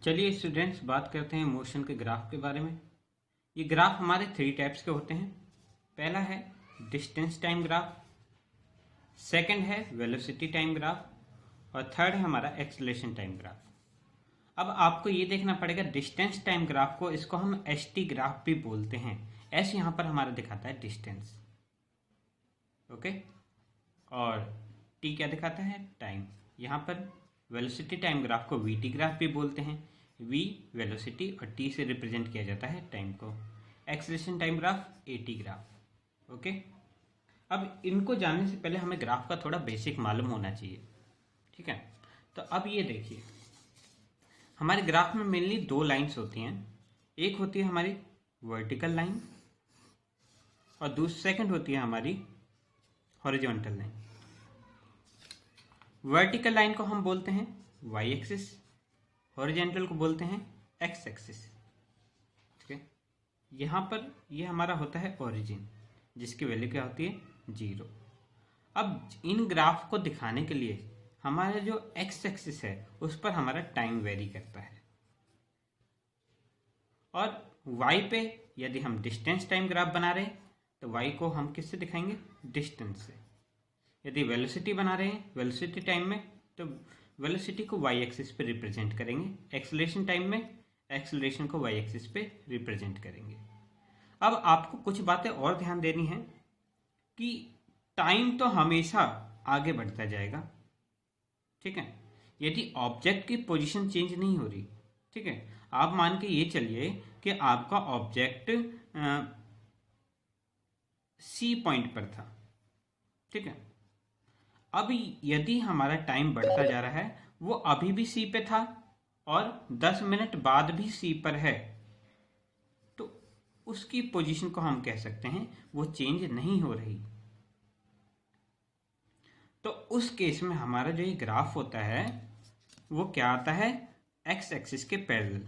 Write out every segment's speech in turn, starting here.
चलिए स्टूडेंट्स, बात करते हैं मोशन के ग्राफ के बारे में। ये ग्राफ हमारे 3 टाइप्स के होते हैं। पहला है डिस्टेंस टाइम ग्राफ, सेकंड है वेलोसिटी टाइम ग्राफ और थर्ड है हमारा एक्सेलरेशन टाइम ग्राफ। अब आपको ये देखना पड़ेगा, डिस्टेंस टाइम ग्राफ को इसको हम एसटी ग्राफ भी बोलते हैं। एस यहाँ पर हमारा दिखाता है डिस्टेंस, ओके, और टी क्या दिखाता है, टाइम। यहाँ पर वेलोसिटी टाइम ग्राफ को वीटी ग्राफ भी बोलते हैं। वी वेलोसिटी और टी से रिप्रेजेंट किया जाता है टाइम को। Acceleration time graph eighty graph, okay. अब इनको जानने से पहले हमें ग्राफ का थोड़ा बेसिक मालूम होना चाहिए, ठीक है। तो अब ये देखिए, हमारे ग्राफ में मेनली 2 लाइंस होती हैं। एक होती है हमारी वर्टिकल लाइन और सेकंड होती है हमारी हॉरिजॉन्टल लाइन। वर्टिकल लाइन को हम बोलते हैं वाई एक्सिस, हॉरिजॉन्टल को बोलते हैं एक्स एक्सिस, ठीक है। यहाँ पर ये हमारा होता है ओरिजिन, जिसकी वैल्यू क्या होती है, 0। अब इन ग्राफ को दिखाने के लिए हमारा जो एक्स एक्सिस है उस पर हमारा टाइम वेरी करता है, और वाई पे यदि हम डिस्टेंस टाइम ग्राफ बना रहे हैं तो वाई को हम किससे दिखाएंगे, डिस्टेंस से। यदि वेलोसिटी बना रहे हैं वेलोसिटी टाइम में तो वेलोसिटी को वाई एक्सिस पे रिप्रेजेंट करेंगे, एक्सेलरेशन टाइम में एक्सेलरेशन को वाई एक्सिस पे रिप्रेजेंट करेंगे। अब आपको कुछ बातें और ध्यान देनी है कि टाइम तो हमेशा आगे बढ़ता जाएगा, ठीक है, यदि ऑब्जेक्ट की पोजीशन चेंज नहीं हो रही, ठीक है। आप मान के ये चलिए कि आपका ऑब्जेक्ट सी पॉइंट पर था, ठीक है। अब यदि हमारा टाइम बढ़ता जा रहा है, वो अभी भी सी पे था और 10 मिनट बाद भी सी पर है, तो उसकी पोजीशन को हम कह सकते हैं वो चेंज नहीं हो रही। तो उस केस में हमारा जो ये ग्राफ होता है वो क्या आता है, एक्स एक्सिस के पैरेलल,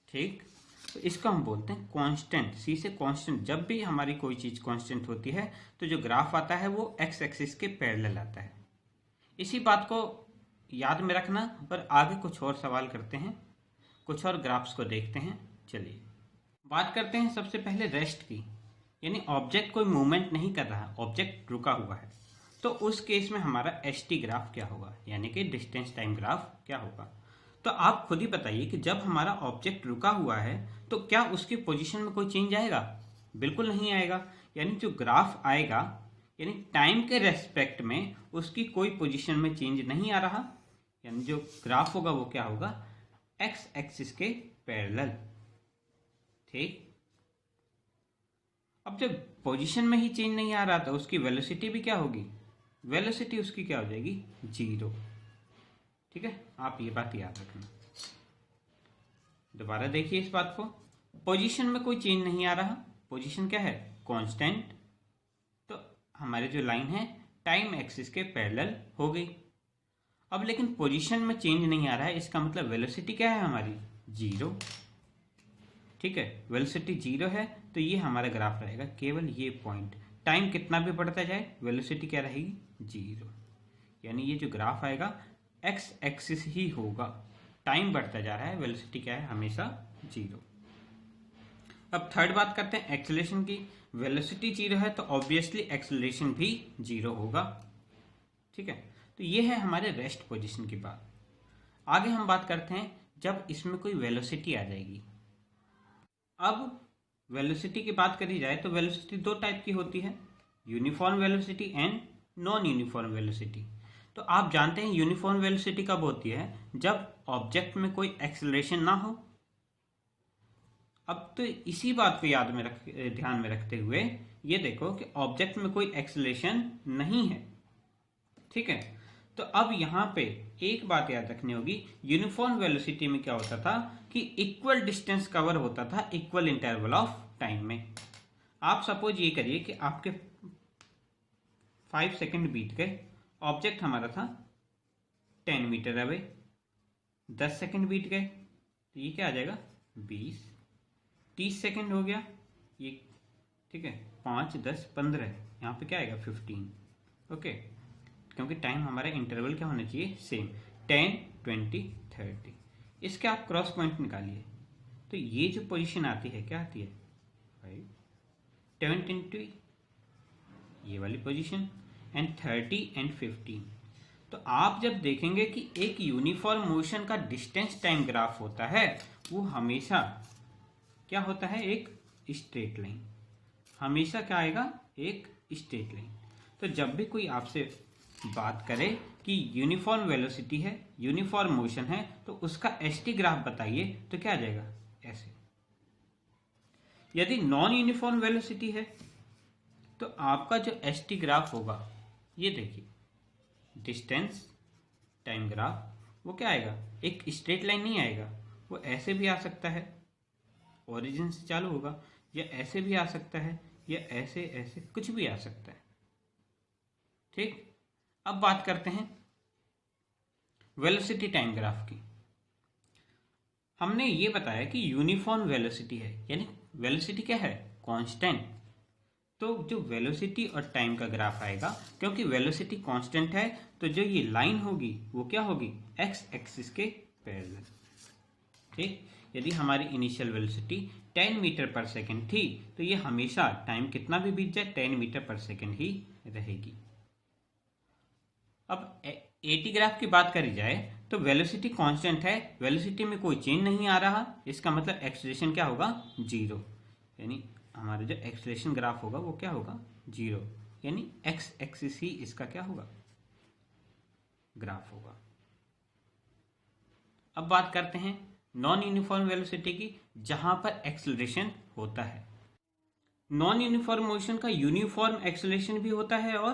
ठीक। तो इसको हम बोलते हैं कांस्टेंट, सी से कांस्टेंट। जब भी हमारी कोई चीज कांस्टेंट होती है तो जो ग्राफ आता है वो एक्स एक्सिस के पैरेलल आता है। इसी बात को याद में रखना और आगे कुछ और सवाल करते हैं, कुछ और ग्राफ्स को देखते हैं। चलिए बात करते हैं सबसे पहले रेस्ट की, यानी ऑब्जेक्ट कोई मूवमेंट नहीं कर रहा, ऑब्जेक्ट रुका हुआ है। तो उस केस में हमारा एसटी ग्राफ क्या होगा, यानी कि डिस्टेंस टाइम ग्राफ क्या होगा। तो आप खुद ही बताइए कि जब हमारा ऑब्जेक्ट रुका हुआ है तो क्या उसकी पोजीशन में कोई चेंज आएगा, बिल्कुल नहीं आएगा। यानी जो ग्राफ आएगा, यानी टाइम के रेस्पेक्ट में उसकी कोई पोजीशन में चेंज नहीं आ रहा, यानी जो ग्राफ होगा वो क्या होगा, एक्स एक्सिस के पैरेलल, ठीक। अब जब पोजीशन में ही चेंज नहीं आ रहा तो उसकी वेलोसिटी भी क्या होगी, वेलोसिटी उसकी क्या हो जाएगी, 0, ठीक है। आप ये बात याद रखना। दोबारा देखिए इस बात को, पोजीशन में कोई चेंज नहीं आ रहा, पोजीशन क्या है, कांस्टेंट। तो हमारी जो लाइन है टाइम एक्सिस के पैरेलल हो गई। अब लेकिन पोजीशन में चेंज नहीं आ रहा है, इसका मतलब वेलोसिटी क्या है हमारी, 0, ठीक है। वेलोसिटी 0 है तो ये हमारा ग्राफ रहेगा केवल ये पॉइंट। टाइम कितना भी बढ़ता जाए वेलोसिटी क्या रहेगी, 0। यानी ये जो ग्राफ आएगा एक्स एक्सिस ही होगा, टाइम बढ़ता जा रहा है, वेलोसिटी क्या है, हमेशा 0। अब थर्ड बात करते हैं एक्सेलरेशन की। वेलोसिटी 0 है तो ऑब्वियसली एक्सेलरेशन भी 0 होगा, ठीक है। तो ये है हमारे रेस्ट पोजीशन की बात। आगे हम बात करते हैं जब इसमें कोई वेलोसिटी आ जाएगी। अब वेलोसिटी की बात करी जाए तो वेलोसिटी 2 टाइप की होती है, uniform velocity and non uniform velocity. तो आप जानते हैं यूनिफॉर्म वेलोसिटी कब होती है, जब ऑब्जेक्ट में कोई एक्सेलरेशन ना हो। अब तो इसी बात को ध्यान में रखते हुए ये देखो कि ऑब्जेक्ट में कोई एक्सेलरेशन नहीं है, ठीक है। तो अब यहाँ पे एक बात याद रखनी होगी, यूनिफॉर्म वेलोसिटी में क्या होता था कि इक्वल डिस्टेंस कवर होता था इक्वल इंटरवल ऑफ टाइम में। आप सपोज ये करिए कि आपके 5 सेकंड बीत गए, ऑब्जेक्ट हमारा था 10 मीटर अवे, 10 सेकंड बीत गए तो ये क्या आ जाएगा, 20, 30 सेकंड हो गया ये, ठीक है, 5, 10, 15, यहाँ पे क्या आएगा, 15, ओके। क्योंकि टाइम हमारा इंटरवल क्या होना चाहिए, सेम, 10, 20, 30। इसके आप क्रॉस पॉइंट निकालिए, तो ये जो पोजीशन आती है क्या आती है 5 10 20, ये वाली पोजीशन, एंड 30 एंड 15। तो आप जब देखेंगे कि एक यूनिफॉर्म मोशन का डिस्टेंस टाइम ग्राफ होता है वो हमेशा क्या होता है, एक स्ट्रेट लाइन, हमेशा क्या आएगा, एक स्ट्रेट लाइन। तो जब भी कोई आपसे बात करे कि यूनिफॉर्म वेलोसिटी है, यूनिफॉर्म मोशन है, तो उसका एसटी ग्राफ बताइए, तो क्या आ जाएगा ऐसे। यदि नॉन यूनिफॉर्म वेलोसिटी है तो आपका जो एसटी ग्राफ होगा, ये देखिए डिस्टेंस टाइम ग्राफ, वो क्या आएगा, एक स्ट्रेट लाइन नहीं आएगा, वो ऐसे भी आ सकता है, ओरिजिन से चालू होगा, या ऐसे भी आ सकता है, या ऐसे ऐसे कुछ भी आ सकता है। ठीक, अब बात करते हैं वेलोसिटी टाइम ग्राफ की। हमने ये बताया कि यूनिफॉर्म वेलोसिटी है, यानी वेलोसिटी क्या है, कांस्टेंट। तो जो वेलोसिटी और टाइम का ग्राफ आएगा, क्योंकि वेलोसिटी कांस्टेंट है, तो जो ये लाइन होगी वो क्या होगी, एक्स एक्सिस के पैरेलल। ठीक, यदि हमारी इनिशियल वेलोसिटी 10 मीटर पर सेकेंड थी, तो ये हमेशा टाइम कितना भी बीत जाए 10 मीटर पर सेकेंड ही रहेगी। अब एटी ग्राफ की बात करी जाए तो वेलोसिटी कांस्टेंट है, वेलोसिटी में कोई चेंज नहीं आ रहा, इसका मतलब एक्सेलरेशन क्या होगा, 0, यानी हमारा जो एक्सेलरेशन ग्राफ होगा वो क्या होगा, 0, यानी एक्स एक्सिस ही इसका क्या होगा, ग्राफ होगा। अब बात करते हैं नॉन यूनिफॉर्म वेलोसिटी की, जहां पर एक्सेलरेशन होता है। नॉन यूनिफॉर्म मोशन का यूनिफॉर्म एक्सेलरेशन भी होता है और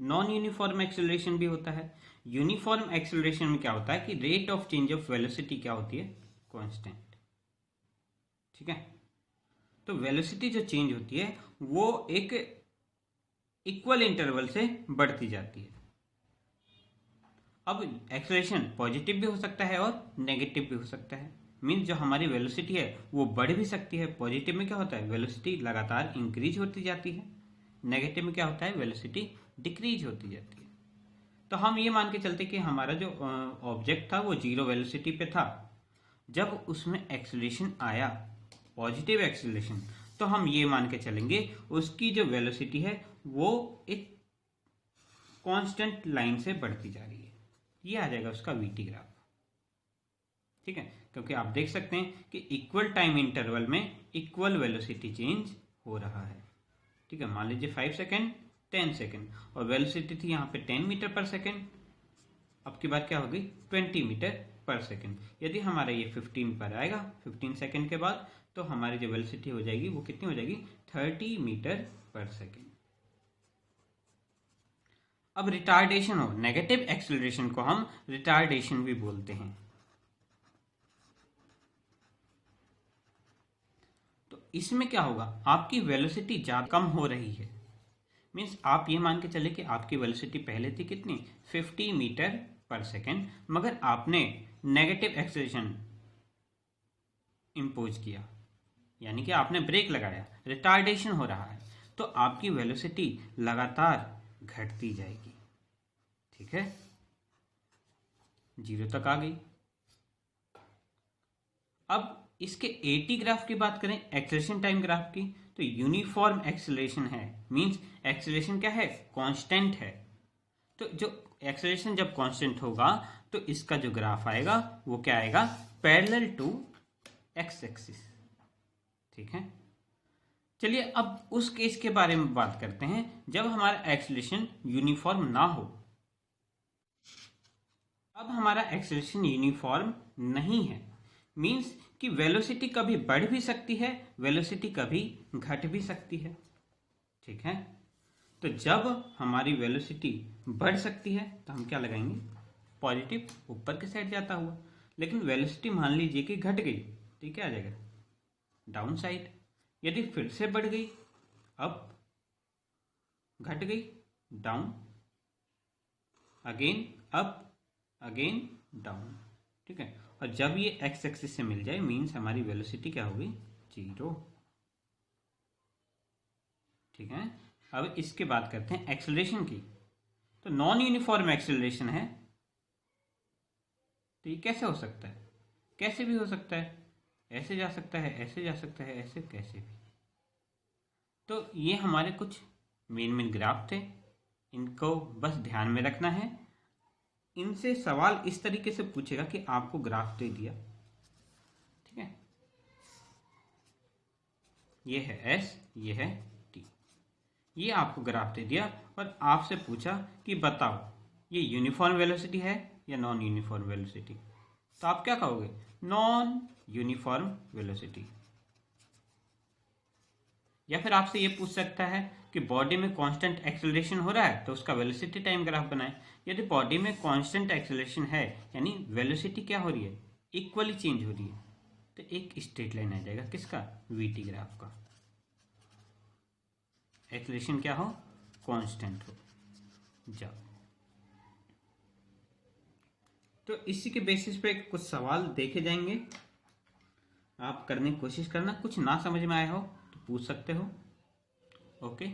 नॉन यूनिफॉर्म एक्सेलरेशन भी होता है। यूनिफॉर्म एक्सेलरेशन में क्या होता है कि rate of change of velocity क्या होती है, कांस्टेंट। ठीक है, तो वेलोसिटी जो चेंज होती है वो एक इक्वल इंटरवल से बढ़ती जाती है। अब एक्सेलरेशन पॉजिटिव भी हो सकता है और नेगेटिव भी हो सकता है, मीन्स जो हमारी वेलोसिटी है वो बढ़ भी सकती है। पॉजिटिव में क्या होता है, वेलोसिटी लगातार इंक्रीज होती जाती है, नेगेटिव में क्या होता है, वेलोसिटी डिक्रीज होती जाती है। तो हम ये मान के चलते कि हमारा जो ऑब्जेक्ट था वो 0 वेलोसिटी पे था, जब उसमें एक्सेलरेशन आया, पॉजिटिव एक्सेलरेशन, तो हम ये मान के चलेंगे उसकी जो वेलोसिटी है वो एक कांस्टेंट लाइन से बढ़ती जा रही है। ये आ जाएगा उसका वीटी ग्राफ। ठीक है, क्योंकि आप देख सकते हैं कि इक्वल टाइम इंटरवल में इक्वल वेलोसिटी चेंज हो रहा है। ठीक है, मान लीजिए 5 सेकेंड 10 सेकेंड, और वेलोसिटी थी यहाँ पे 10 मीटर पर सेकेंड, अब की बात क्या होगी 20 मीटर पर सेकेंड। यदि हमारा ये 15 पर आएगा 15 सेकेंड के बाद, तो हमारी जो वेलोसिटी हो जाएगी वो कितनी हो जाएगी, 30 मीटर पर सेकेंड। अब रिटार्डेशन हो, नेगेटिव एक्सेलरेशन को हम रिटार्डेशन भी बोलते हैं। तो इसमें क्या होगा, आपकी वेलोसिटी ज्यादा कम हो रही है, मीन्स आप ये मान के चले कि आपकी वेलोसिटी पहले थी कितनी 50 मीटर पर सेकेंड, मगर आपने नेगेटिव एक्सेलरेशन इंपोज किया, यानी कि आपने ब्रेक लगाया, रिटार्डेशन हो रहा है, तो आपकी वेलोसिटी लगातार घटती जाएगी। ठीक है, 0 तक आ गई। अब इसके एटी ग्राफ की बात करें, एक्सेलरेशन टाइम ग्राफ की, तो यूनिफॉर्म एक्सेलरेशन है, मींस एक्सेलरेशन क्या है, कांस्टेंट है। तो जो एक्सेलरेशन जब कांस्टेंट होगा तो इसका जो ग्राफ आएगा वो क्या आएगा, पैरेलल टू एक्स एक्सिस। ठीक है, चलिए अब उस केस के बारे में बात करते हैं जब हमारा एक्सेलरेशन यूनिफॉर्म ना हो। अब हमारा एक्सेलरेशन यूनिफॉर्म नहीं है, मींस कि वेलोसिटी कभी बढ़ भी सकती है, वेलोसिटी कभी घट भी सकती है। ठीक है, तो जब हमारी वेलोसिटी बढ़ सकती है तो हम क्या लगाएंगे, पॉजिटिव, ऊपर के साइड जाता हुआ। लेकिन वेलोसिटी मान लीजिए कि घट गई, तो क्या आ जाएगा, डाउन साइड। यदि फिर से बढ़ गई, अप, घट गई, down, again up, again down. ठीक है, और जब ये एक्स एक्सिस से मिल जाए मीन्स हमारी वेलोसिटी क्या होगी, 0। ठीक है, अब इसके बात करते हैं एक्सेलरेशन की। तो नॉन यूनिफॉर्म एक्सेलरेशन है, तो ये कैसे हो सकता है, कैसे भी हो सकता है, ऐसे जा सकता है, ऐसे जा सकता है, ऐसे कैसे भी। तो ये हमारे कुछ मेन ग्राफ थे, इनको बस ध्यान में रखना है। इनसे सवाल इस तरीके से पूछेगा कि आपको ग्राफ दे दिया, ठीक है, ये है एस, ये है टी, ये आपको ग्राफ दे दिया और आपसे पूछा कि बताओ ये यूनिफॉर्म वेलोसिटी है या नॉन यूनिफॉर्म वेलोसिटी। तो आप क्या कहोगे? Non uniform velocity. या फिर आपसे ये पूछ सकता है कि बॉडी में कांस्टेंट एक्सेलरेशन हो रहा है तो उसका वेलोसिटी टाइम ग्राफ बनाएं। यदि बॉडी में कांस्टेंट एक्सेलरेशन है यानी वेलोसिटी क्या हो रही है, इक्वली चेंज हो रही है, तो एक स्ट्रेट लाइन आ जाएगा किसका, वीटी ग्राफ का। एक्सेलरेशन क्या हो, कांस्टेंट हो। जाओ, तो इसी के बेसिस पे कुछ सवाल देखे जाएंगे, आप करने की कोशिश करना। कुछ ना समझ में आया हो तो पूछ सकते हो। ओके।